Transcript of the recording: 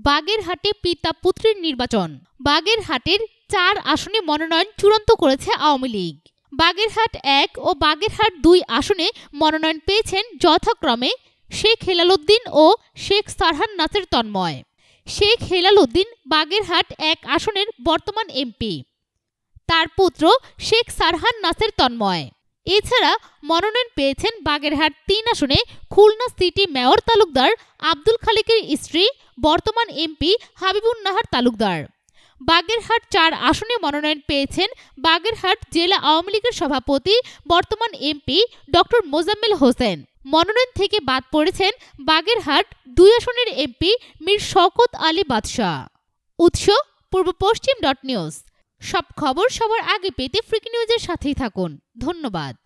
বাগেরহাটে পিতা পুত্রের নির্বাচন। বাগেরহাটের 4 আসনে মনোনয়ন চূড়ান্ত করেছে আওয়ামী লীগ। বাগেরহাট 1 ও বাগেরহাট 2 আসনে মনোনয়ন পেয়েছেন যথাক্রমে শেখ হেলাল উদ্দিন ও শেখ সারহান নাসের তন্ময়। শেখ হেলাল উদ্দিন বাগেরহাট 1 আসনের বর্তমান এমপি, তার পুত্র শেখ সারহান নাসের তন্ময়। এছাড়া মনোনয়ন পেয়েছেন বাগেরহাট 3 আসনে খুলনা সিটি মেয়র তালুকদার আব্দুল খালেকের স্ত্রী বর্তমান এমপি হাবিবুন নাহার তালুকদার। বাগেরহাট 4 আসনে মনোনয়ন পেয়েছেন বাগেরহাট জেলা আওয়ামী লীগের সভাপতি বর্তমান এমপি ডক্টর মোজাম্মেল হোসেন। মনোনয়ন থেকে বাদ পড়েছেন বাগেরহাট 2 আসনের এমপি মীর শওকত আলী বাদশা। উৎস পূর্বপশ্চিম.নিউজ। সব খবর সবার আগে পেতে ফ্রিকি নিউজের সাথেই থাকুন। ধন্যবাদ।